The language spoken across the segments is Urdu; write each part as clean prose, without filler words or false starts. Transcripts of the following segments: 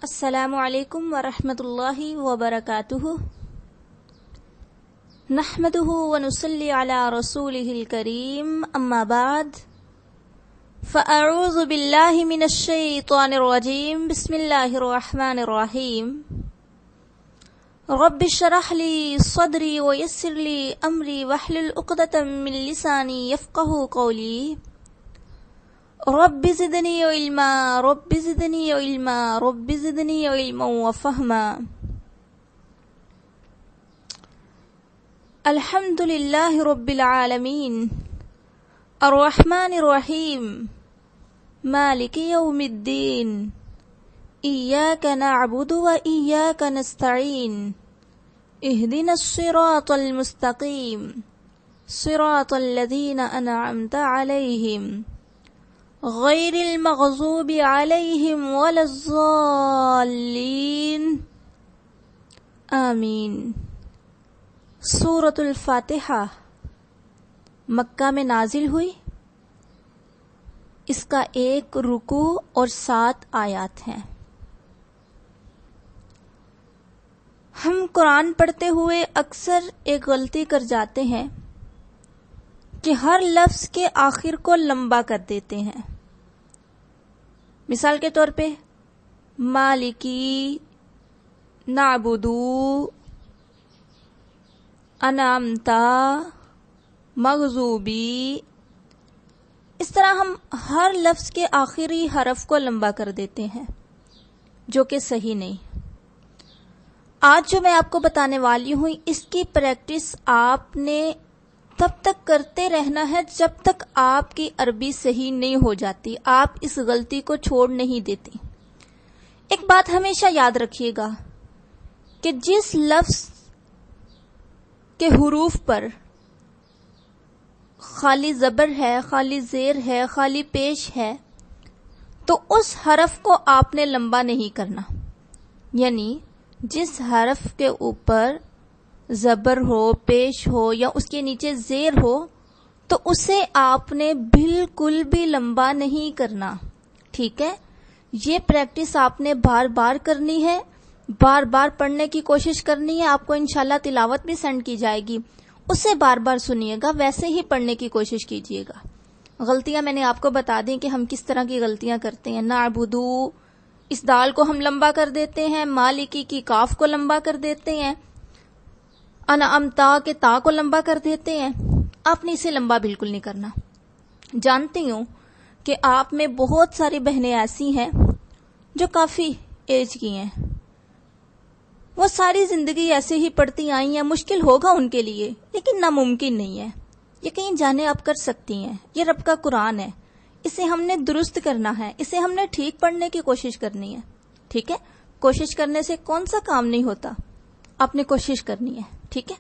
السلام علیکم ورحمۃ اللہ وبرکاتہ نحمده ونصلی علی رسولہ الکریم اما بعد فاعوذ باللہ من الشیطان الرجیم بسم اللہ الرحمن الرحیم رب اشرح لی صدری ویسر لی امری واحلل عقدۃ من لسانی یفقہوا قولی رب زدنی علما رب زدنی علما رب زدنی علما وفہما۔ الحمد للہ رب العالمین الرحمن الرحیم مالک یوم الدین ایاک نعبد و ایاک نستعین اہدنا الصراط المستقیم صراط الذین انعمت علیہم غیر المغضوب علیہم ولا الضالین آمین۔ سورۃ الفاتحہ مکہ میں نازل ہوئی، اس کا 1 رکوع اور 7 آیات ہیں۔ ہم قرآن پڑھتے ہوئے اکثر ایک غلطی کر جاتے ہیں کہ ہر لفظ کے آخر کو لمبا کر دیتے ہیں۔ مثال کے طور پہ مالکی، نعبدو، انعمتا، مغضوبی، اس طرح ہم ہر لفظ کے آخری حرف کو لمبا کر دیتے ہیں، جو کہ صحیح نہیں۔ آج جو میں آپ کو بتانے والی ہوں، اس کی پریکٹس آپ نے تب تک کرتے رہنا ہے جب تک آپ کی عربی صحیح نہیں ہو جاتی، آپ اس غلطی کو چھوڑ نہیں دیتی۔ ایک بات ہمیشہ یاد رکھیے گا کہ جس لفظ کے حروف پر خالی زبر ہے، خالی زیر ہے، خالی پیش ہے، تو اس حرف کو آپ نے لمبا نہیں کرنا۔ یعنی جس حرف کے اوپر زبر ہو، پیش ہو یا اس کے نیچے زیر ہو، تو اسے آپ نے بالکل بھی لمبا نہیں کرنا، ٹھیک ہے؟ یہ پریکٹس آپ نے بار بار کرنی ہے، بار بار پڑھنے کی کوشش کرنی ہے۔ آپ کو انشاءاللہ تلاوت بھی سینڈ کی جائے گی، اسے بار بار سنیے گا، ویسے ہی پڑھنے کی کوشش کیجیے گا۔ غلطیاں میں نے آپ کو بتا دیں کہ ہم کس طرح کی غلطیاں کرتے ہیں۔ نعبدو، اس دال کو ہم لمبا کر دیتے ہیں، مالکی کی کاف کو لمبا کر دیتے ہیں، انعمتا کے تا کو لمبا کر دیتے ہیں۔ آپ نے اسے لمبا بالکل نہیں کرنا۔ جانتی ہوں کہ آپ میں بہت ساری بہنیں ایسی ہیں جو کافی ایج کی ہیں، وہ ساری زندگی ایسے ہی پڑھتی آئی ہیں، مشکل ہوگا ان کے لیے لیکن ناممکن نہیں ہے، یہ کہیں جانے اب کر سکتی ہیں۔ یہ رب کا قرآن ہے، اسے ہم نے درست کرنا ہے، اسے ہم نے ٹھیک پڑھنے کی کوشش کرنی ہے، ٹھیک ہے؟ کوشش کرنے سے کون سا کام نہیں ہوتا، آپ نے کوشش کرنی ہے، ٹھیک ہے؟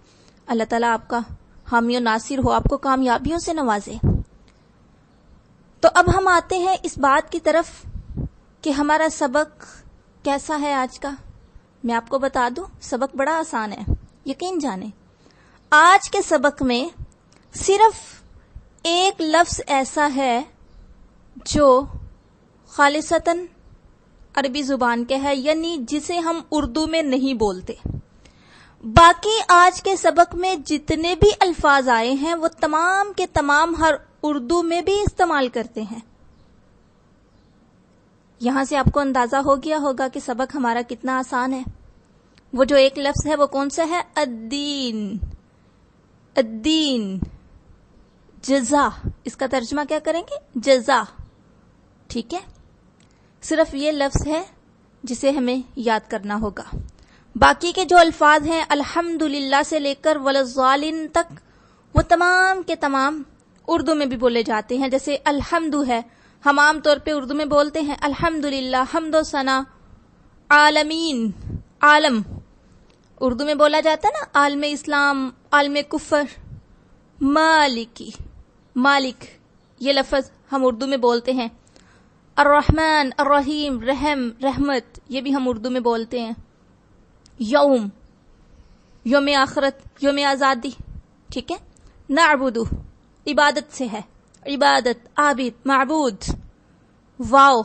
اللہ تعالیٰ آپ کا حامی و ناصر ہو، آپ کو کامیابیوں سے نوازے۔ تو اب ہم آتے ہیں اس بات کی طرف کہ ہمارا سبق کیسا ہے آج کا۔ میں آپ کو بتا دوں، سبق بڑا آسان ہے، یقین جانیں۔ آج کے سبق میں صرف ایک لفظ ایسا ہے جو خالصتاً عربی زبان کے ہے، یعنی جسے ہم اردو میں نہیں بولتے۔ باقی آج کے سبق میں جتنے بھی الفاظ آئے ہیں وہ تمام کے تمام ہر اردو میں بھی استعمال کرتے ہیں۔ یہاں سے آپ کو اندازہ ہو گیا ہوگا کہ سبق ہمارا کتنا آسان ہے۔ وہ جو ایک لفظ ہے وہ کون سا ہے؟ الدین۔ الدین، جزا، اس کا ترجمہ کیا کریں گے؟ جزا، ٹھیک ہے؟ صرف یہ لفظ ہے جسے ہمیں یاد کرنا ہوگا۔ باقی کے جو الفاظ ہیں الحمدللہ سے لے کر وللضالین تک، وہ تمام کے تمام اردو میں بھی بولے جاتے ہیں۔ جیسے الحمد ہے، ہم عام طور پہ اردو میں بولتے ہیں الحمدللہ، حمد و ثنا۔ عالمین، عالم، اردو میں بولا جاتا ہے نا، عالم اسلام، عالم کفر۔ مالکی، مالک، یہ لفظ ہم اردو میں بولتے ہیں۔ الرحمن، الرحیم، رحم، رحمت، یہ بھی ہم اردو میں بولتے ہیں۔ یوم، یوم آخرت، یوم آزادی، ٹھیک ہے؟ نعبدو، عبادت سے ہے، عبادت، عابد، معبود۔ واو،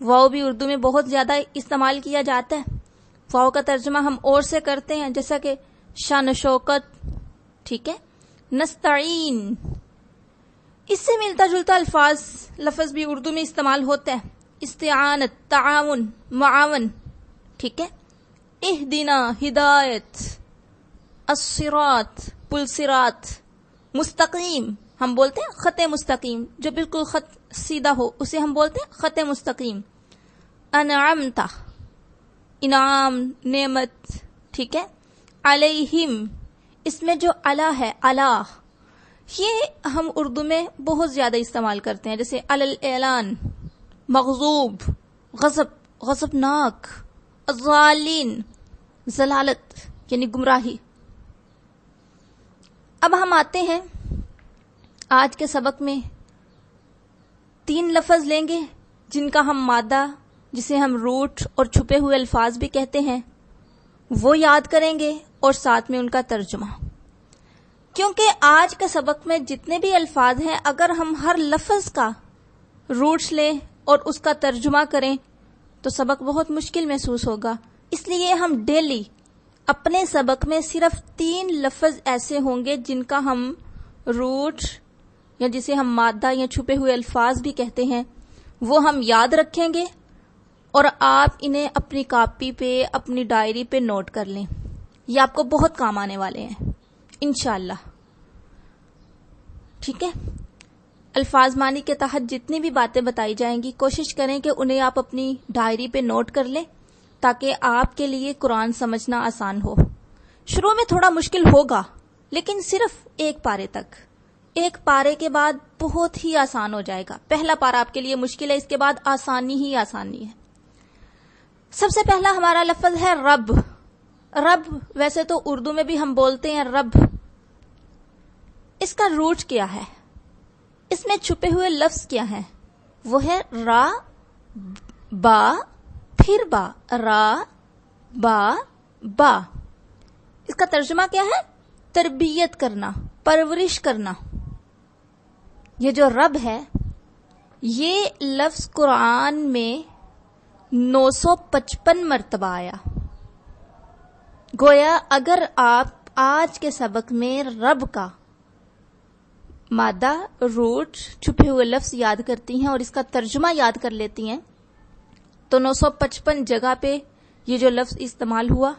واو بھی اردو میں بہت زیادہ استعمال کیا جاتا ہے. واو کا ترجمہ ہم اور سے کرتے ہیں، جیسا کہ شان شوکت، ٹھیک ہے، نستعین. اس سے ملتا جلتا لفظ بھی اردو میں استعمال ہوتا ہے، استعانت، تعاون، معاون، ٹھیک ہے. اہدنا، ہدایت، الصراط، پل صراط، مستقیم ہم بولتے ہیں خط مستقیم، جو بالکل خط سیدھا ہو اسے ہم بولتے ہیں خط مستقیم. انعمت، انعام، نعمت، ٹھیک ہے. علیہم، اس میں جو علی ہے، علی، یہ ہم اردو میں بہت زیادہ استعمال کرتے ہیں، جیسے علی الاعلان، مغضوب، غضب، غضبناک، الضالین، ضلالت یعنی گمراہی. اب ہم آتے ہیں آج کے سبق میں 3 لفظ لیں گے جن کا ہم مادہ، جسے ہم روٹ اور چھپے ہوئے الفاظ بھی کہتے ہیں، وہ یاد کریں گے اور ساتھ میں ان کا ترجمہ. کیونکہ آج کے سبق میں جتنے بھی الفاظ ہیں، اگر ہم ہر لفظ کا روٹس لیں اور اس کا ترجمہ کریں تو سبق بہت مشکل محسوس ہوگا. اس لیے ہم ڈیلی اپنے سبق میں صرف 3 لفظ ایسے ہوں گے جن کا ہم روٹ یا جسے ہم مادہ یا چھپے ہوئے الفاظ بھی کہتے ہیں، وہ ہم یاد رکھیں گے اور آپ انہیں اپنی کاپی پہ، اپنی ڈائری پہ نوٹ کر لیں. یہ آپ کو بہت کام آنے والے ہیں انشاءاللہ، ٹھیک ہے. الفاظ معنی کے تحت جتنی بھی باتیں بتائی جائیں گی، کوشش کریں کہ انہیں آپ اپنی ڈائری پہ نوٹ کر لیں تاکہ آپ کے لیے قرآن سمجھنا آسان ہو. شروع میں تھوڑا مشکل ہوگا، لیکن صرف 1 پارے تک. 1 پارے کے بعد بہت ہی آسان ہو جائے گا. پہلا پارا آپ کے لیے مشکل ہے، اس کے بعد آسانی ہی آسانی ہے. سب سے پہلا ہمارا لفظ ہے رب. رب ویسے تو اردو میں بھی ہم بولتے ہیں رب. اس کا روٹ کیا ہے؟ اس میں چھپے ہوئے لفظ کیا ہیں؟ وہ ہے را، با، پھر با، را، با، با. اس کا ترجمہ کیا ہے؟ تربیت کرنا، پرورش کرنا. یہ جو رب ہے، یہ لفظ قرآن میں 955 مرتبہ آیا. گویا اگر آپ آج کے سبق میں رب کا مادہ، روٹ، چھپے ہوئے لفظ یاد کرتی ہیں اور اس کا ترجمہ یاد کر لیتی ہیں تو 955 جگہ پہ یہ جو لفظ استعمال ہوا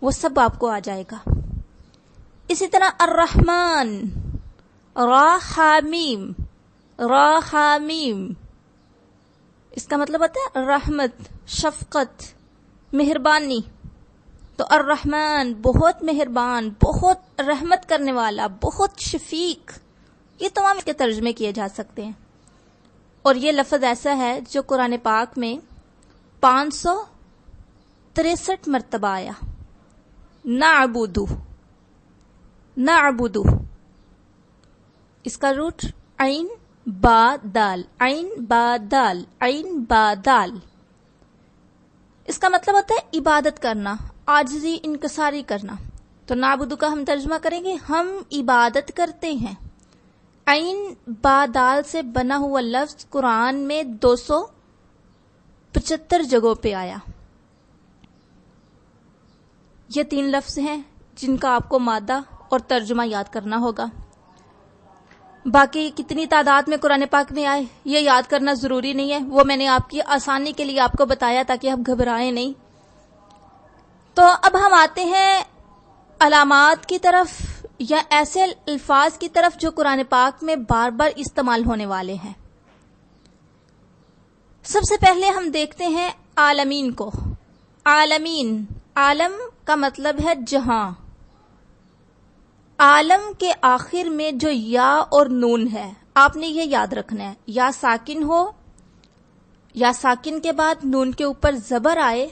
وہ سب آپ کو آ جائے گا. اسی طرح الرحمن، را حامیم، را حامیم، اس کا مطلب ہوتا ہے رحمت، شفقت، مہربانی. تو الرحمن بہت مہربان، بہت رحمت کرنے والا، بہت شفیق. یہ تمام اس کے ترجمے کیے جا سکتے ہیں. اور یہ لفظ ایسا ہے جو قرآن پاک میں 563 مرتبہ آیا. نعبدو، نعبدو، اس کا روٹ عین با دال، عین با دال، عین با دال. اس کا مطلب ہوتا ہے عبادت کرنا، عاجزی، انکساری کرنا. تو نعبدو کا ہم ترجمہ کریں گے ہم عبادت کرتے ہیں. عین با دال سے بنا ہوا لفظ قرآن میں 275 جگہوں پہ آیا. یہ 3 لفظ ہیں جن کا آپ کو مادہ اور ترجمہ یاد کرنا ہوگا. باقی کتنی تعداد میں قرآن پاک میں آئے یہ یاد کرنا ضروری نہیں ہے، وہ میں نے آپ کی آسانی کے لیے آپ کو بتایا تاکہ آپ گھبرائیں نہیں. تو اب ہم آتے ہیں علامات کی طرف یا ایسے الفاظ کی طرف جو قرآن پاک میں بار بار استعمال ہونے والے ہیں. سب سے پہلے ہم دیکھتے ہیں عالمین کو. عالمین، عالم کا مطلب ہے جہاں. عالم کے آخر میں جو یا اور نون ہے آپ نے یہ یاد رکھنا ہے. یا ساکن ہو، یا ساکن کے بعد نون کے اوپر زبر آئے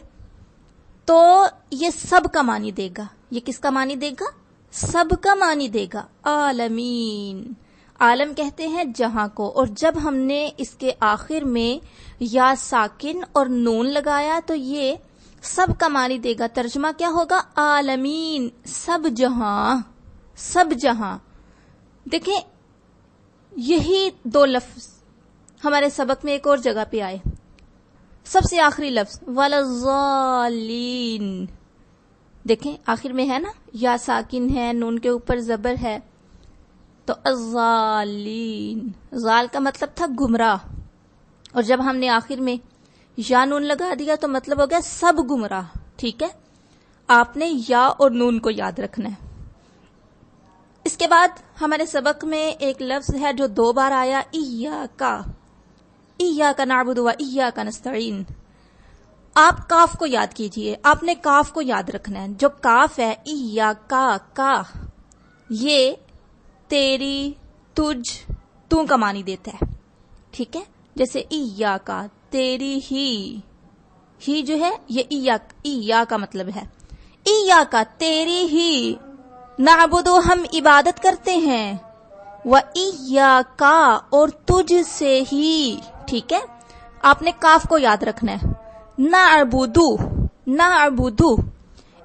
تو یہ سب کا معنی دے گا. یہ کس کا معنی دے گا؟ سب کا معنی دے گا. عالمین، عالم کہتے ہیں جہاں کو، اور جب ہم نے اس کے آخر میں یا ساکن اور نون لگایا تو یہ سب کا معنی دے گا. ترجمہ کیا ہوگا؟ عالمین، سب جہاں، سب جہاں. دیکھیں یہی 2 لفظ ہمارے سبق میں ایک اور جگہ پہ آئے. سب سے آخری لفظ وَلَضَّالِّينَ، دیکھیں آخر میں ہے نا، یا ساکن ہے، نون کے اوپر زبر ہے، تو الضالین، زال کا مطلب تھا گمراہ، اور جب ہم نے آخر میں یا نون لگا دیا تو مطلب ہو گیا سب گمراہ. ٹھیک ہے، آپ نے یا اور نون کو یاد رکھنا ہے. اس کے بعد ہمارے سبق میں ایک لفظ ہے جو 2 بار آیا، ایاک نعبد و ایاک نستعین. آپ کاف کو یاد کیجئے، آپ نے کاف کو یاد رکھنا ہے. جو کاف ہے ایاک کا، یہ تیری، تجھ، تو کا معنی دیتا ہے. ٹھیک ہے، جیسے ایاک تیری ہی جو ہے یہ ایاک کا مطلب ہے. ایاک تیری ہی، نعبدو ہم عبادت کرتے ہیں، و ایاک اور تجھ سے ہی. ٹھیک ہے، آپ نے کاف کو یاد رکھنا ہے. نعبدو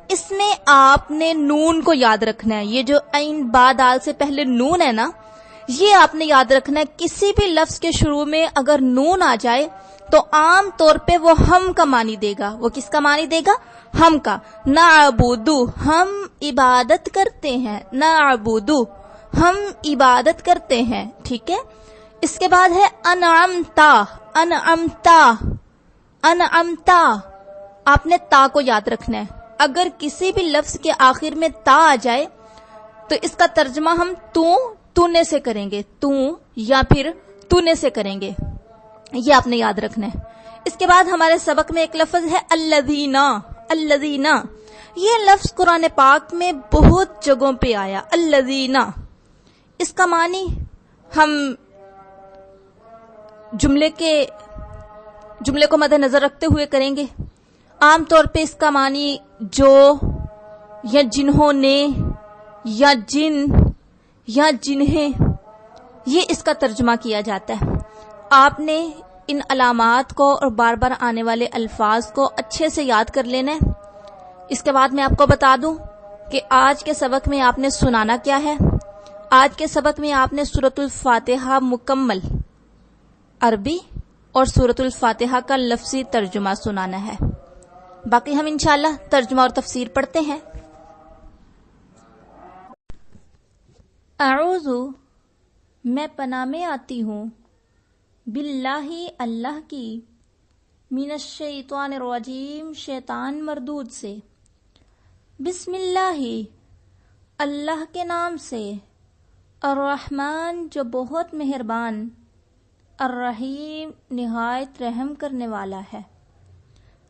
اس میں آپ نے نون کو یاد رکھنا ہے. یہ جو عین با دال سے پہلے نون ہے نا، یہ آپ نے یاد رکھنا ہے. کسی بھی لفظ کے شروع میں اگر نون آ جائے تو عام طور پہ وہ ہم کا معنی دے گا. وہ کس کا معنی دے گا؟ ہم کا. نعبدو ہم عبادت کرتے ہیں، نعبدو ہم عبادت کرتے ہیں. ٹھیک ہے، اس کے بعد ہے انعمتا، آپ نے تا کو یاد رکھنا ہے. اگر کسی بھی لفظ کے آخر میں تا آ جائے تو اس کا ترجمہ ہم تو نے سے کریں گے، تو یا پھر تو نے سے کریں گے. یہ آپ نے یاد رکھنا ہے. اس کے بعد ہمارے سبق میں ایک لفظ ہے الذین. یہ لفظ قرآن پاک میں بہت جگہوں پہ آیا. الذین اس کا معنی ہم جملے کو مد نظر رکھتے ہوئے کریں گے. عام طور پہ اس کا معنی جو، یا جنہوں نے، یا جن، یا جنہیں، یہ اس کا ترجمہ کیا جاتا ہے. آپ نے ان علامات کو اور بار بار آنے والے الفاظ کو اچھے سے یاد کر لینا ہے. اس کے بعد میں آپ کو بتا دوں کہ آج کے سبق میں آپ نے سنانا کیا ہے. آج کے سبق میں آپ نے سورۃ الفاتحہ مکمل عربی اور سورۃ الفاتحہ کا لفظی ترجمہ سنانا ہے. باقی ہم انشاءاللہ ترجمہ اور تفسیر پڑھتے ہیں. اعوذ میں پناہ میں آتی ہوں، باللہ اللہ کی، من الشیطان الرجیم شیطان مردود سے، بسم اللہ اللہ کے نام سے، الرحمن جو بہت مہربان، الرحیم نہایت رحم کرنے والا ہے.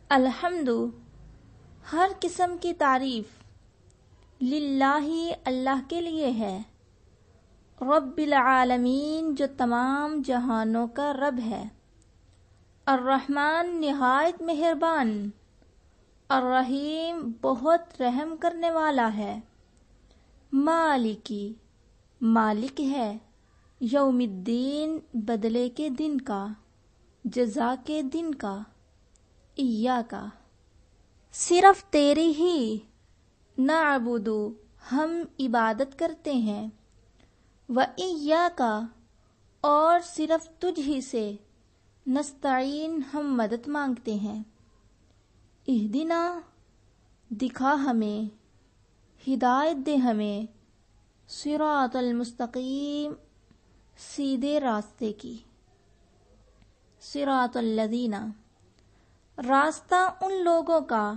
الحمد ہر قسم کی تعریف، للہ اللہ کے لیے ہے، رب العالمین جو تمام جہانوں کا رب ہے، الرحمن نہایت مہربان، الرحیم بہت رحم کرنے والا ہے، مالکی مالک ہے، یوم الدین بدلے کے دن کا، جزا کے دن کا، ایاک صرف تیری ہی، نعبدو ہم عبادت کرتے ہیں، و ایاک اور صرف تجھ ہی سے، نستعین ہم مدد مانگتے ہیں. اہدنا دکھا ہمیں، ہدایت دے ہمیں، صراط المستقیم سیدھے راستے کی، صراط الذین راستہ ان لوگوں کا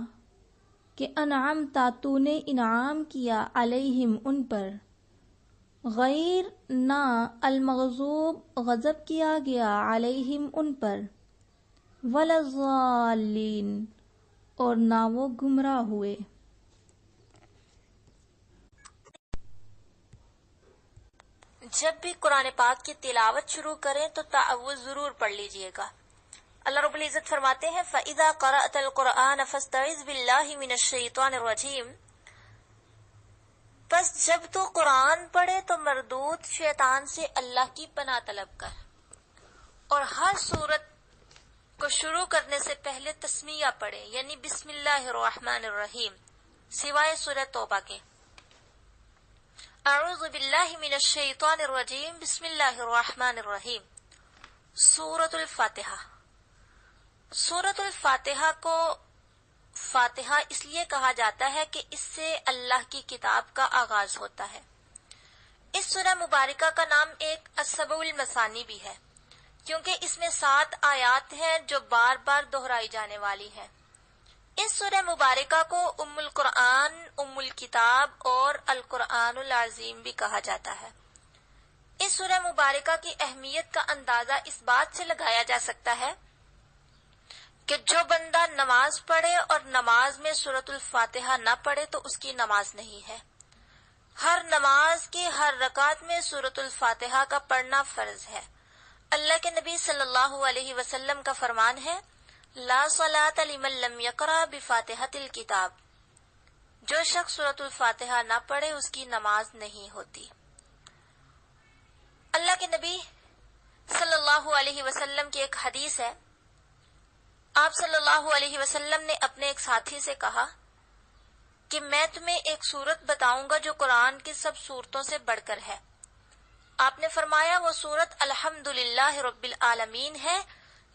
کہ انعمت تو نے انعام کیا، علیہم ان پر، غیر نہ المغضوب غضب کیا گیا، علیہم ان پر، وَلَضَّالِّينَ اور نہ وہ گمراہ ہوئے. جب بھی قرآن پاک کی تلاوت شروع کریں تو تعوذ ضرور پڑھ لیجئے گا. اللہ رب العزت فرماتے ہیں فَإِذَا قَرَأْتَ الْقُرْآنَ فَاسْتَعِذْ بِاللَّهِ مِنَ الشَّيْطَانِ الرَّجِيمِ. بس جب تو قرآن پڑھے تو مردود شیطان سے اللہ کی پناہ طلب کر، اور ہر سورت کو شروع کرنے سے پہلے تسمیہ پڑھے، یعنی بسم اللہ الرحمن الرحیم، سوائے سورہ توبہ کے. اعوذ باللہ من الشیطان الرجیم، بسم اللہ الرحمن الرحیم. سورۃ الفاتحہ سورۃ الفاتحہ کو فاتحہ اس لیے کہا جاتا ہے کہ اس سے اللہ کی کتاب کا آغاز ہوتا ہے۔ اس سورہ مبارکہ کا نام ایک السبع المثانی بھی ہے، کیونکہ اس میں 7 آیات ہیں جو بار بار دہرائی جانے والی ہیں۔ اس سورہ مبارکہ کو ام القرآن، ام الکتاب اور القرآن العظیم بھی کہا جاتا ہے۔ اس سورہ مبارکہ کی اہمیت کا اندازہ اس بات سے لگایا جا سکتا ہے کہ جو بندہ نماز پڑھے اور نماز میں سورۃ الفاتحہ نہ پڑھے تو اس کی نماز نہیں ہے۔ ہر نماز کی ہر رکعت میں سورۃ الفاتحہ کا پڑھنا فرض ہے۔ اللہ کے نبی صلی اللہ علیہ وسلم کا فرمان ہے، لا صلاۃ لمن لم یقرأ بفاتحۃ الکتاب، جو شخص سورۃ الفاتحہ نہ پڑھے اس کی نماز نہیں ہوتی۔ اللہ کے نبی صلی اللہ علیہ وسلم کی ایک حدیث ہے، آپ صلی اللہ علیہ وسلم نے اپنے ایک ساتھی سے کہا کہ میں تمہیں ایک سورت بتاؤں گا جو قرآن کی سب سورتوں سے بڑھ کر ہے۔ آپ نے فرمایا وہ سورت الحمدللہ رب العالمین ہے،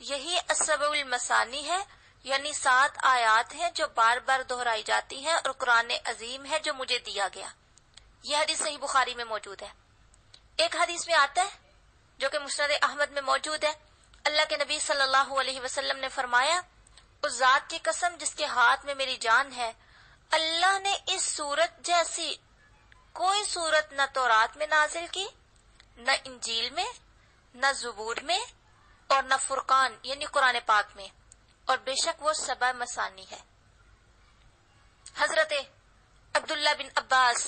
یہی السبع المثانی ہے، یعنی 7 آیات ہیں جو بار بار دہرائی جاتی ہیں، اور قرآن عظیم ہے جو مجھے دیا گیا۔ یہ حدیث صحیح بخاری میں موجود ہے۔ ایک حدیث میں آتا ہے جو کہ مسند احمد میں موجود ہے، اللہ کے نبی صلی اللہ علیہ وسلم نے فرمایا، اس ذات کی قسم جس کے ہاتھ میں میری جان ہے، اللہ نے اس سورت جیسی کوئی سورت نہ تورات میں نازل کی، نہ انجیل میں، نہ زبور میں، اور نہ فرقان یعنی قرآن پاک میں، اور بے شک وہ سبع مثانی ہے۔ حضرت عبداللہ بن عباس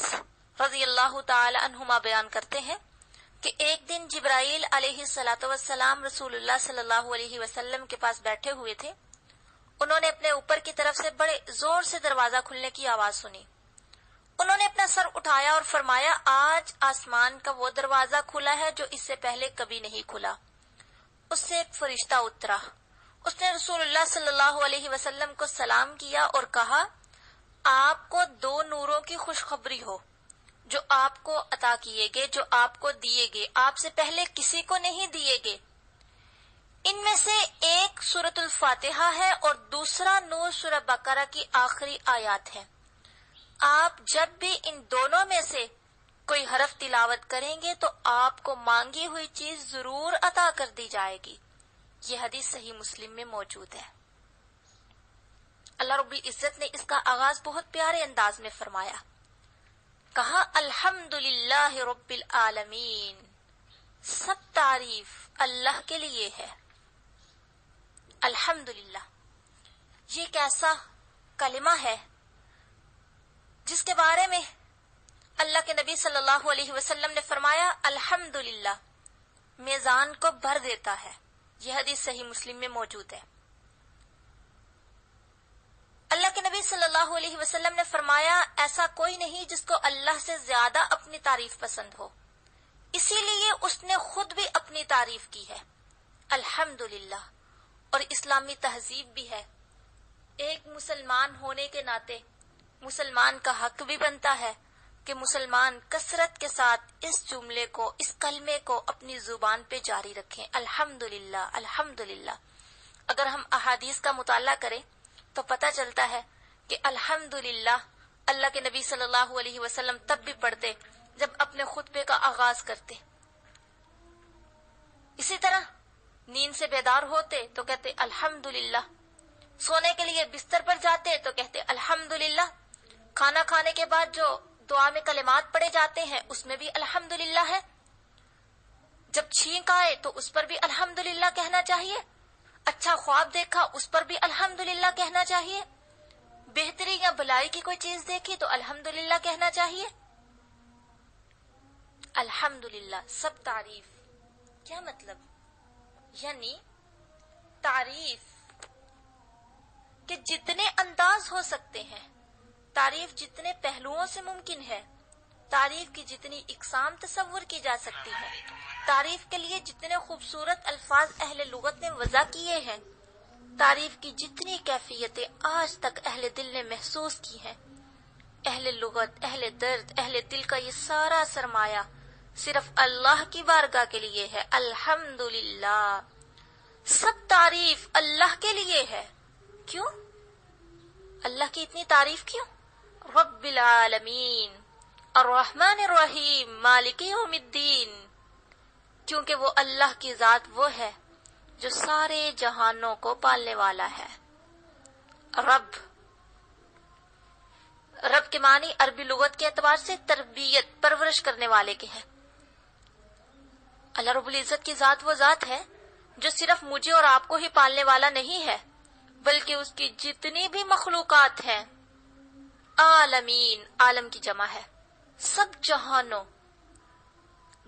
رضی اللہ تعالی عنہما بیان کرتے ہیں کہ ایک دن جبرائیل علیہ الصلاۃ والسلام رسول اللہ صلی اللہ علیہ وسلم کے پاس بیٹھے ہوئے تھے۔ انہوں نے اپنے اوپر کی طرف سے بڑے زور سے دروازہ کھلنے کی آواز سنی۔ انہوں نے اپنا سر اٹھایا اور فرمایا، آج آسمان کا وہ دروازہ کھلا ہے جو اس سے پہلے کبھی نہیں کھلا۔ اس سے ایک فرشتہ اترا، اس نے رسول اللہ صلی اللہ علیہ وسلم کو سلام کیا اور کہا، آپ کو 2 نوروں کی خوشخبری ہو جو آپ کو عطا کیے گئے، جو آپ کو دیے گئے، آپ سے پہلے کسی کو نہیں دیے گئے۔ ان میں سے ایک سورۃ الفاتحہ ہے اور دوسرا نور سورہ بقرہ کی آخری آیات ہے۔ آپ جب بھی ان دونوں میں سے کوئی حرف تلاوت کریں گے تو آپ کو مانگی ہوئی چیز ضرور عطا کر دی جائے گی۔ یہ حدیث صحیح مسلم میں موجود ہے۔ اللہ رب العزت نے اس کا آغاز بہت پیارے انداز میں فرمایا، کہا الحمدللہ رب العالمین، سب تعریف اللہ کے لیے ہے۔ الحمدللہ یہ ایک ایسا کلمہ ہے جس کے بارے میں اللہ کے نبی صلی اللہ علیہ وسلم نے فرمایا، الحمدللہ میزان کو بھر دیتا ہے۔ یہ حدیث صحیح مسلم میں موجود ہے۔ اللہ کے نبی صلی اللہ علیہ وسلم نے فرمایا، ایسا کوئی نہیں جس کو اللہ سے زیادہ اپنی تعریف پسند ہو، اسی لیے اس نے خود بھی اپنی تعریف کی ہے۔ الحمدللہ، اور اسلامی تہذیب بھی ہے۔ ایک مسلمان ہونے کے ناطے مسلمان کا حق بھی بنتا ہے کہ مسلمان کثرت کے ساتھ اس جملے کو، اس کلمے کو اپنی زبان پہ جاری رکھیں، الحمدللہ الحمدللہ۔ اگر ہم احادیث کا مطالعہ کریں تو پتہ چلتا ہے کہ الحمدللہ اللہ کے نبی صلی اللہ علیہ وسلم تب بھی پڑھتے جب اپنے خطبے کا آغاز کرتے۔ اسی طرح نیند سے بیدار ہوتے تو کہتے الحمدللہ، سونے کے لیے بستر پر جاتے تو کہتے الحمدللہ، کھانا کھانے کے بعد جو دعا میں کلمات پڑھے جاتے ہیں اس میں بھی الحمدللہ ہے، جب چھینک آئے تو اس پر بھی الحمدللہ کہنا چاہیے، اچھا خواب دیکھا اس پر بھی الحمدللہ کہنا چاہیے، بہتری یا بھلائی کی کوئی چیز دیکھی تو الحمدللہ کہنا چاہیے۔ الحمدللہ سب تعریف، کیا مطلب؟ یعنی تعریف کہ جتنے انداز ہو سکتے ہیں، تعریف جتنے پہلوؤں سے ممکن ہے، تعریف کی جتنی اقسام تصور کی جا سکتی ہے، تعریف کے لیے جتنے خوبصورت الفاظ اہل لغت نے وضع کیے ہیں، تعریف کی جتنی کیفیتیں آج تک اہل دل نے محسوس کی ہیں، اہل لغت، اہل درد، اہل دل کا یہ سارا سرمایہ صرف اللہ کی بارگاہ کے لیے ہے۔ الحمدللہ سب تعریف اللہ کے لیے ہے. کیوں؟ اللہ کی اتنی تعریف کیوں؟ رب العالمین الرحمن الرحیم مالک یوم الدین. کیونکہ وہ اللہ کی ذات وہ ہے جو سارے جہانوں کو پالنے والا ہے. رب کے معنی عربی لغت کے اعتبار سے تربیت، پرورش کرنے والے کے ہیں. اللہ رب العزت کی ذات وہ ذات ہے جو صرف مجھے اور آپ کو ہی پالنے والا نہیں ہے، بلکہ اس کی جتنی بھی مخلوقات ہیں. عالمین، عالم کی جمع ہے، سب جہانوں.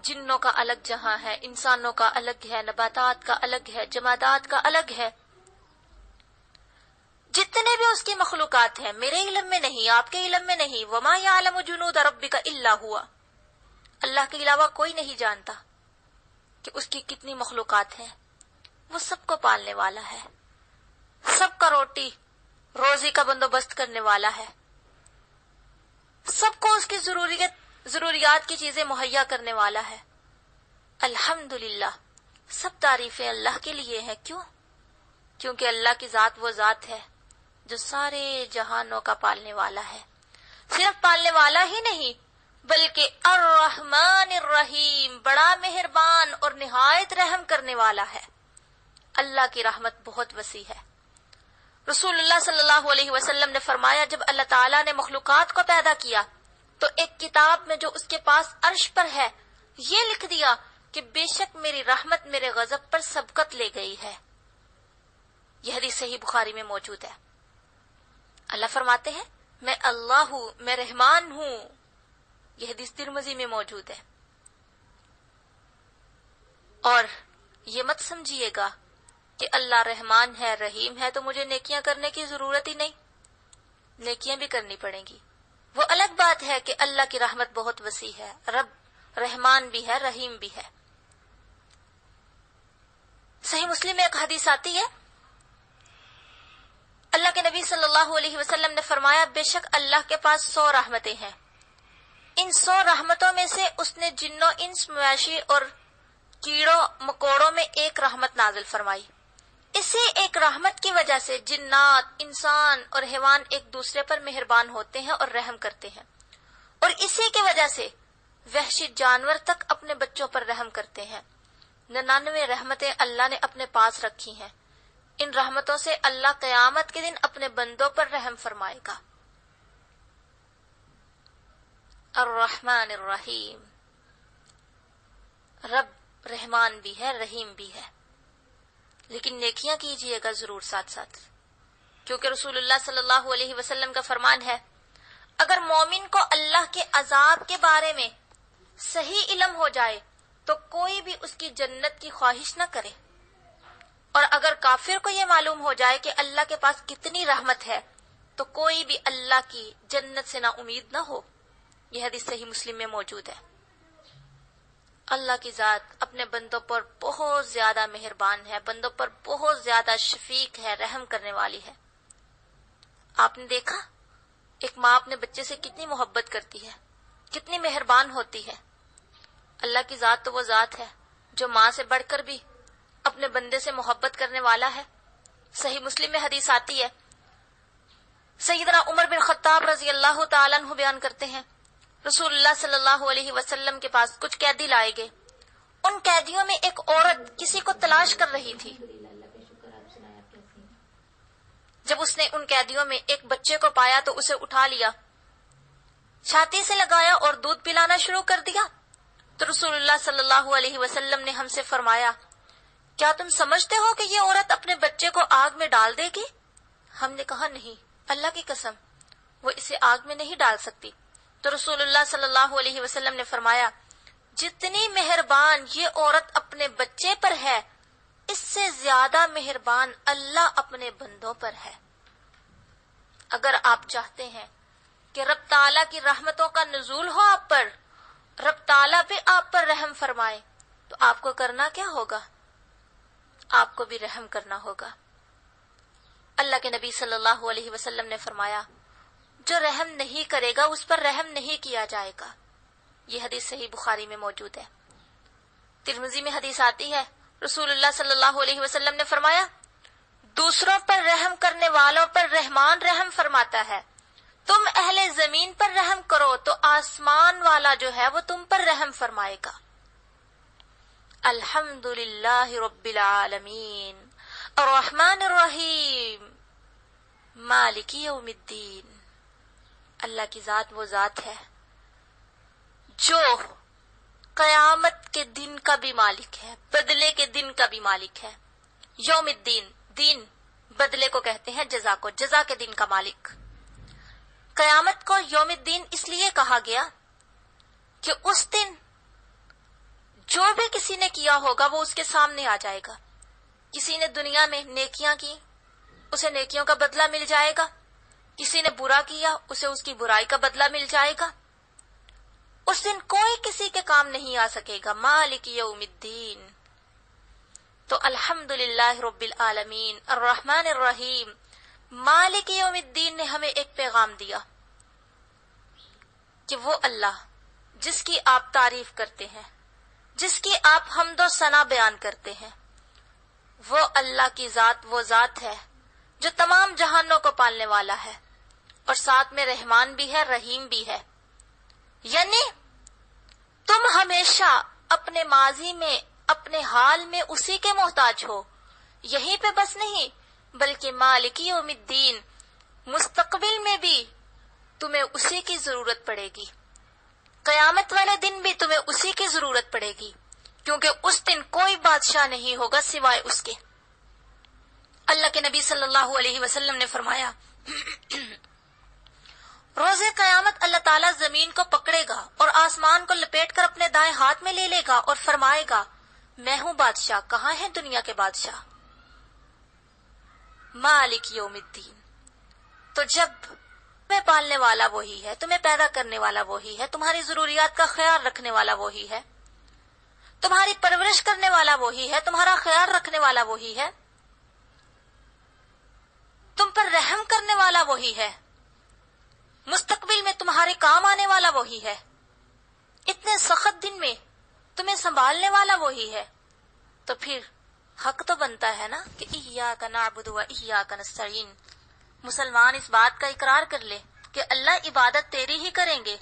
جنوں کا الگ جہاں ہے، انسانوں کا الگ ہے، نباتات کا الگ ہے، جمادات کا الگ ہے. جتنے بھی اس کی مخلوقات ہیں میرے علم میں نہیں، آپ کے علم میں نہیں. وما یعلم جنود ربک الا ہوا. اللہ کے علاوہ کوئی نہیں جانتا کہ اس کی کتنی مخلوقات ہیں. وہ سب کو پالنے والا ہے، سب کا روزی کا بندوبست کرنے والا ہے، سب کو اس کی ضروریات کی چیزیں مہیا کرنے والا ہے. الحمدللہ، سب تعریفیں اللہ کے لیے ہیں. کیوں؟ کیونکہ اللہ کی ذات وہ ذات ہے جو سارے جہانوں کا پالنے والا ہے. صرف پالنے والا ہی نہیں بلکہ الرحمن الرحیم، بڑا مہربان اور نہایت رحم کرنے والا ہے. اللہ کی رحمت بہت وسیع ہے. رسول اللہ صلی اللہ علیہ وسلم نے فرمایا، جب اللہ تعالیٰ نے مخلوقات کو پیدا کیا تو ایک کتاب میں جو اس کے پاس عرش پر ہے یہ لکھ دیا کہ بے شک میری رحمت میرے غضب پر سبقت لے گئی ہے. یہ حدیث صحیح بخاری میں موجود ہے. اللہ فرماتے ہیں میں اللہ ہوں، میں رحمان ہوں. یہ حدیث ترمذی میں موجود ہے. اور یہ مت سمجھیے گا کہ اللہ رحمان ہے، رحیم ہے تو مجھے نیکیاں کرنے کی ضرورت ہی نہیں. نیکیاں بھی کرنی پڑیں گی. وہ الگ بات ہے کہ اللہ کی رحمت بہت وسیع ہے، رب رحمان بھی ہے، رحیم بھی ہے. صحیح مسلم میں ایک حدیث آتی ہے، اللہ کے نبی صلی اللہ علیہ وسلم نے فرمایا، بے شک اللہ کے پاس 100 رحمتیں ہیں. ان 100 رحمتوں میں سے اس نے جنوں، انس، مویشی اور کیڑوں مکوڑوں میں ایک رحمت نازل فرمائی. اسی ایک رحمت کی وجہ سے جنات، انسان اور حیوان ایک دوسرے پر مہربان ہوتے ہیں اور رحم کرتے ہیں، اور اسی کی وجہ سے وحشی جانور تک اپنے بچوں پر رحم کرتے ہیں. 99 رحمتیں اللہ نے اپنے پاس رکھی ہیں. ان رحمتوں سے اللہ قیامت کے دن اپنے بندوں پر رحم فرمائے گا. الرحمن الرحیم، رب رحمان بھی ہے، رحیم بھی ہے. لیکن نیکیاں کیجیے گا ضرور ساتھ ساتھ، کیونکہ رسول اللہ صلی اللہ علیہ وسلم کا فرمان ہے، اگر مومن کو اللہ کے عذاب کے بارے میں صحیح علم ہو جائے تو کوئی بھی اس کی جنت کی خواہش نہ کرے، اور اگر کافر کو یہ معلوم ہو جائے کہ اللہ کے پاس کتنی رحمت ہے تو کوئی بھی اللہ کی جنت سے نا امید نہ ہو. یہ حدیث صحیح مسلم میں موجود ہے. اللہ کی ذات اپنے بندوں پر بہت زیادہ مہربان ہے، بندوں پر بہت زیادہ شفیق ہے، رحم کرنے والی ہے. آپ نے دیکھا ایک ماں اپنے بچے سے کتنی محبت کرتی ہے، کتنی مہربان ہوتی ہے. اللہ کی ذات تو وہ ذات ہے جو ماں سے بڑھ کر بھی اپنے بندے سے محبت کرنے والا ہے. صحیح مسلم میں حدیث آتی ہے، سیدنا عمر بن خطاب رضی اللہ تعالیٰ عنہ بیان کرتے ہیں، رسول اللہ صلی اللہ علیہ وسلم کے پاس کچھ قیدی لائے گئے. ان قیدیوں میں ایک عورت کسی کو تلاش کر رہی تھی. جب اس نے ان قیدیوں میں ایک بچے کو پایا تو اسے اٹھا لیا، چھاتی سے لگایا اور دودھ پلانا شروع کر دیا. تو رسول اللہ صلی اللہ علیہ وسلم نے ہم سے فرمایا، کیا تم سمجھتے ہو کہ یہ عورت اپنے بچے کو آگ میں ڈال دے گی؟ ہم نے کہا نہیں، اللہ کی قسم وہ اسے آگ میں نہیں ڈال سکتی. تو رسول اللہ صلی اللہ علیہ وسلم نے فرمایا، جتنی مہربان یہ عورت اپنے بچے پر ہے اس سے زیادہ مہربان اللہ اپنے بندوں پر ہے. اگر آپ چاہتے ہیں کہ رب تعالیٰ کی رحمتوں کا نزول ہو آپ پر، رب تعالیٰ بھی آپ پر رحم فرمائے، تو آپ کو کرنا کیا ہوگا؟ آپ کو بھی رحم کرنا ہوگا. اللہ کے نبی صلی اللہ علیہ وسلم نے فرمایا، جو رحم نہیں کرے گا اس پر رحم نہیں کیا جائے گا. یہ حدیث صحیح بخاری میں موجود ہے. ترمذی میں حدیث آتی ہے، رسول اللہ صلی اللہ علیہ وسلم نے فرمایا دوسروں پر رحم کرنے والوں پر رحمان رحم فرماتا ہے، تم اہل زمین پر رحم کرو تو آسمان والا جو ہے وہ تم پر رحم فرمائے گا۔ الحمد للہ رب العالمین الرحمن الرحیم مالک یوم الدین۔ اللہ کی ذات وہ ذات ہے جو قیامت کے دن کا بھی مالک ہے، بدلے کے دن کا بھی مالک ہے۔ یوم الدین، دین بدلے کو کہتے ہیں، جزا کو، جزا کے دن کا مالک۔ قیامت کو یوم الدین اس لیے کہا گیا کہ اس دن جو بھی کسی نے کیا ہوگا وہ اس کے سامنے آ جائے گا۔ کسی نے دنیا میں نیکیاں کی، اسے نیکیوں کا بدلہ مل جائے گا، کسی نے برا کیا، اسے اس کی برائی کا بدلہ مل جائے گا۔ اس دن کوئی کسی کے کام نہیں آ سکے گا۔ مالک یوم الدین۔ تو الحمدللہ رب العالمین الرحمن الرحیم مالک یوم الدین نے ہمیں ایک پیغام دیا کہ وہ اللہ جس کی آپ تعریف کرتے ہیں، جس کی آپ حمد و ثنا بیان کرتے ہیں، وہ اللہ کی ذات وہ ذات ہے جو تمام جہانوں کو پالنے والا ہے اور ساتھ میں رحمان بھی ہے، رحیم بھی ہے۔ یعنی تم ہمیشہ اپنے ماضی میں، اپنے حال میں اسی کے محتاج ہو، یہیں پہ بس نہیں بلکہ مالک یوم الدین مستقبل میں بھی تمہیں اسی کی ضرورت پڑے گی، قیامت والے دن بھی تمہیں اسی کی ضرورت پڑے گی، کیونکہ اس دن کوئی بادشاہ نہیں ہوگا سوائے اس کے۔ اللہ کے نبی صلی اللہ علیہ وسلم نے فرمایا روز قیامت اللہ تعالیٰ زمین کو پکڑے گا اور آسمان کو لپیٹ کر اپنے دائیں ہاتھ میں لے لے گا اور فرمائے گا میں ہوں بادشاہ، کہاں ہے دنیا کے بادشاہ؟ مالک یوم الدین۔ تو جب تمہیں پالنے والا وہی ہے، تمہیں پیدا کرنے والا وہی ہے، تمہاری ضروریات کا خیال رکھنے والا وہی ہے، تمہاری پرورش کرنے والا وہی ہے، تمہارا خیال رکھنے والا وہی ہے، تم پر رحم کرنے والا وہی ہے، مستقبل میں تمہارے کام آنے والا وہی ہے، اتنے سخت دن میں تمہیں سنبھالنے والا وہی ہے، تو پھر حق تو بنتا ہے نا کہ ایاک نعبد و ایاک نستعین۔ مسلمان اس بات کا اقرار کر لے کہ اللہ عبادت تیری ہی کریں گے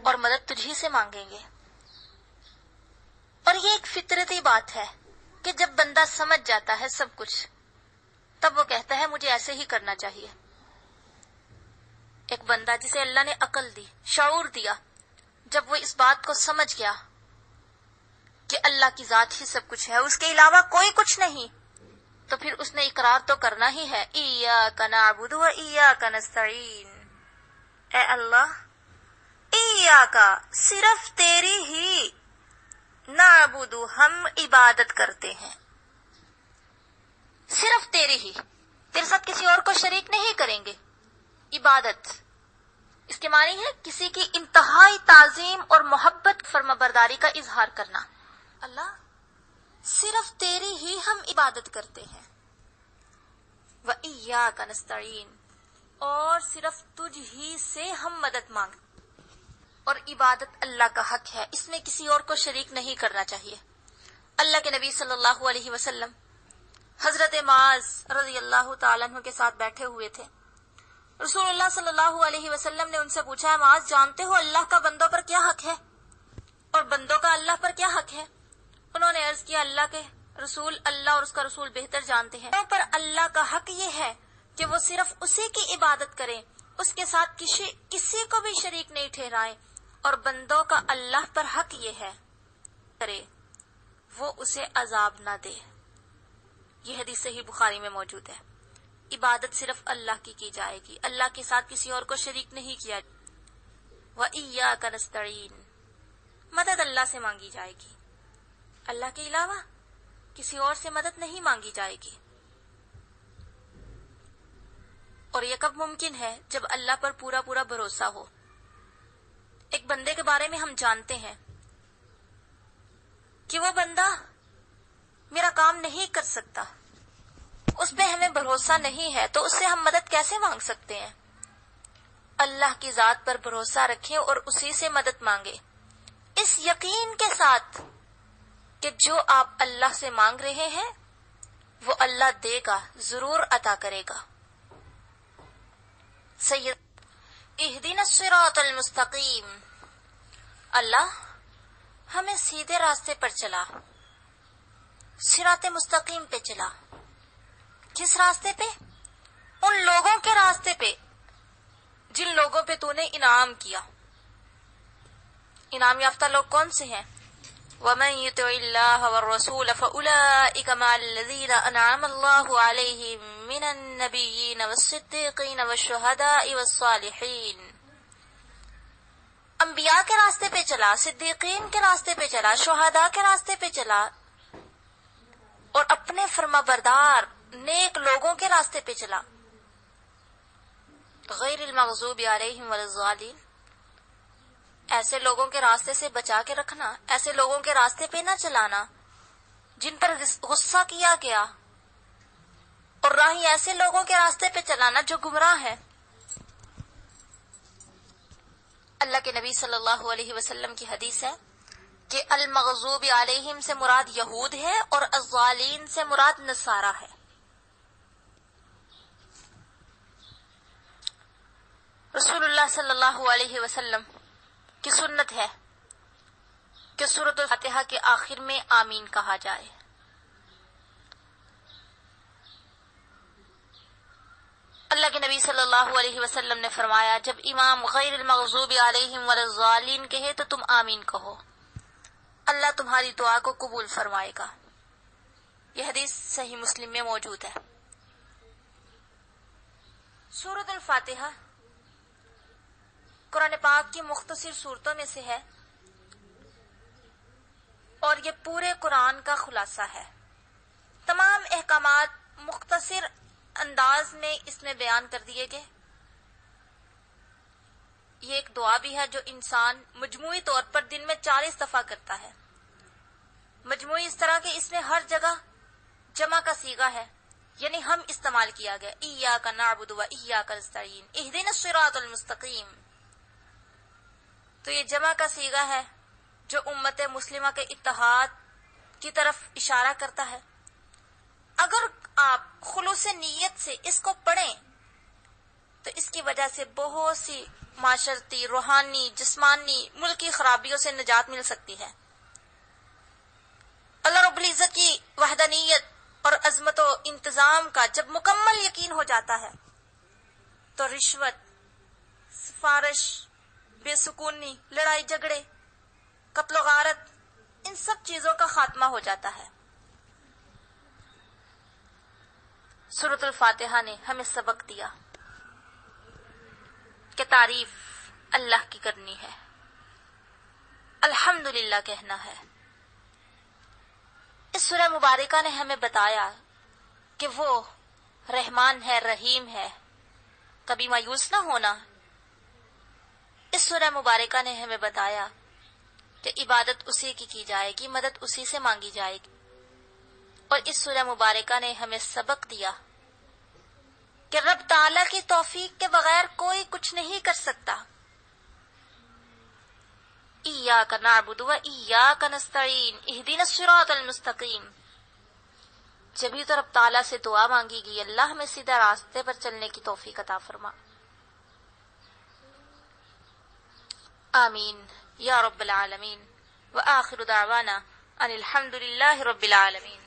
اور مدد تجھی سے مانگیں گے۔ اور یہ ایک فطرتی بات ہے کہ جب بندہ سمجھ جاتا ہے سب کچھ تب وہ کہتا ہے مجھے ایسے ہی کرنا چاہیے۔ ایک بندہ جسے اللہ نے عقل دی، شعور دیا، جب وہ اس بات کو سمجھ گیا کہ اللہ کی ذات ہی سب کچھ ہے، اس کے علاوہ کوئی کچھ نہیں، تو پھر اس نے اقرار تو کرنا ہی ہے ایاک نعبد و ایاک نستعین۔ اے اللہ، ایاک صرف تیری ہی، نعبد ہم عبادت کرتے ہیں، صرف تیری ہی، تیرے ساتھ کسی اور کو شریک نہیں کریں گے۔ عبادت اس کے معنی ہے کسی کی انتہائی تعظیم اور محبت، فرمانبرداری کا اظہار کرنا۔ اللہ صرف تیری ہی ہم عبادت کرتے ہیں، وَإِيَّاكَ نَسْتَعِينُ، اور صرف تجھ ہی سے ہم مدد مانگتے، اور عبادت اللہ کا حق ہے، اس میں کسی اور کو شریک نہیں کرنا چاہیے۔ اللہ کے نبی صلی اللہ علیہ وسلم حضرت معاذ رضی اللہ تعالیٰ عنہ کے ساتھ بیٹھے ہوئے تھے۔ رسول اللہ صلی اللہ علیہ وسلم نے ان سے پوچھا ہے معاذ جانتے ہو اللہ کا بندوں پر کیا حق ہے اور بندوں کا اللہ پر کیا حق ہے؟ انہوں نے عرض کیا اللہ کے رسول، اللہ اور اس کا رسول بہتر جانتے ہیں۔ پر اللہ کا حق یہ ہے کہ وہ صرف اسی کی عبادت کریں، اس کے ساتھ کسی کو بھی شریک نہیں ٹھہرائیں، اور بندوں کا اللہ پر حق یہ ہے کرے وہ اسے عذاب نہ دے۔ یہ حدیث صحیح بخاری میں موجود ہے۔ عبادت صرف اللہ کی جائے گی، اللہ کے ساتھ کسی اور کو شریک نہیں کیا۔ وَإِيَّاكَ نَسْتَعِينُ، مدد اللہ سے مانگی جائے گی، اللہ کے علاوہ کسی اور سے مدد نہیں مانگی جائے گی۔ اور یہ کب ممکن ہے؟ جب اللہ پر پورا پورا بھروسہ ہو۔ ایک بندے کے بارے میں ہم جانتے ہیں کہ وہ بندہ میرا کام نہیں کر سکتا، اس پہ ہمیں بھروسہ نہیں ہے، تو اس سے ہم مدد کیسے مانگ سکتے ہیں؟ اللہ کی ذات پر بھروسہ رکھیں اور اسی سے مدد مانگیں، اس یقین کے ساتھ کہ جو آپ اللہ سے مانگ رہے ہیں وہ اللہ دے گا، ضرور عطا کرے گا۔ سید اہدنا الصراط المستقیم، اللہ ہمیں سیدھے راستے پر چلا، صراط مستقیم پہ چلا۔ کس راستے پہ؟ ان لوگوں کے راستے پہ جن لوگوں پہ تو نے انعام کیا۔ انعام یافتہ لوگ کون سے ہیں؟ وَمَن يُطِعِ اللَّهَ وَالرَّسُولَ فَأُولَٰئِكَ مَعَ الَّذِينَ أَنْعَمَ اللَّهُ عَلَيْهِم مِّنَ النَّبِيِّينَ وَالصِّدِّيقِينَ وَالشُّهَدَاءِ وَالصَّالِحِينَ۔ انبیاء کے راستے پہ چلا، صدیقین کے راستے پہ چلا، شہداء کے راستے پہ چلا، اور اپنے فرما بردار نیک لوگوں کے راستے پہ چلا۔ غیر المغضوب علیہم ولا الضالین، ایسے لوگوں کے راستے سے بچا کے رکھنا، ایسے لوگوں کے راستے پہ نہ چلانا جن پر غصہ کیا گیا، اور راہی ایسے لوگوں کے راستے پہ چلانا جو گمراہ ہے۔ اللہ کے نبی صلی اللہ علیہ وسلم کی حدیث ہے کہ المغضوب علیہم سے مراد یہود ہے اور الضالین سے مراد نصارہ ہے۔ رسول اللہ صلی اللہ علیہ وسلم کی سنت ہے کہ سورۃ الفاتحہ کے آخر میں آمین کہا جائے۔ اللہ کے نبی صلی اللہ علیہ وسلم نے فرمایا جب امام غیر المغضوب علیہم ولا الضالین کہے تو تم آمین کہو، اللہ تمہاری دعا کو قبول فرمائے گا۔ یہ حدیث صحیح مسلم میں موجود ہے۔ سورۃ الفاتحہ قرآن پاک کی مختصر صورتوں میں سے ہے اور یہ پورے قرآن کا خلاصہ ہے۔ تمام احکامات مختصر انداز میں اس میں بیان کر دیے گئے۔ یہ ایک دعا بھی ہے جو انسان مجموعی طور پر دن میں 40 دفعہ کرتا ہے۔ مجموعی اس طرح کہ اس میں ہر جگہ جمع کا صیغہ ہے، یعنی ہم استعمال کیا گیا، ایاک نعبد و ایاک نستعین اہدنا الصراط المستقیم۔ تو یہ جمع کا صیغہ ہے جو امت مسلمہ کے اتحاد کی طرف اشارہ کرتا ہے۔ اگر آپ خلوص نیت سے اس کو پڑھیں تو اس کی وجہ سے بہت سی معاشرتی، روحانی، جسمانی، ملکی خرابیوں سے نجات مل سکتی ہے۔ اللہ رب العزت کی وحدانیت اور عظمت و انتظام کا جب مکمل یقین ہو جاتا ہے تو رشوت، سفارش، بے سکونی، لڑائی جھگڑے، قتل و غارت، ان سب چیزوں کا خاتمہ ہو جاتا ہے۔ سورۃ الفاتحہ نے ہمیں سبق دیا کہ تعریف اللہ کی کرنی ہے، الحمدللہ کہنا ہے۔ اس سورہ مبارکہ نے ہمیں بتایا کہ وہ رحمان ہے، رحیم ہے، کبھی مایوس نہ ہونا۔ اس سورہ مبارکہ نے ہمیں بتایا کہ عبادت اسی کی جائے گی، مدد اسی سے مانگی جائے گی۔ اور اس سورہ مبارکہ نے ہمیں سبق دیا کہ رب تعالیٰ کی توفیق کے بغیر کوئی کچھ نہیں کر سکتا۔ ایاک نعبد و ایاک نستعین اہدنا الصراط المستقیم، جبھی تو رب تعالیٰ سے دعا مانگی گئی اللہ ہمیں سیدھا راستے پر چلنے کی توفیق عطا فرما۔ آمین یا رب العالمین، وآخر دعوانا ان الحمد للہ رب العالمین۔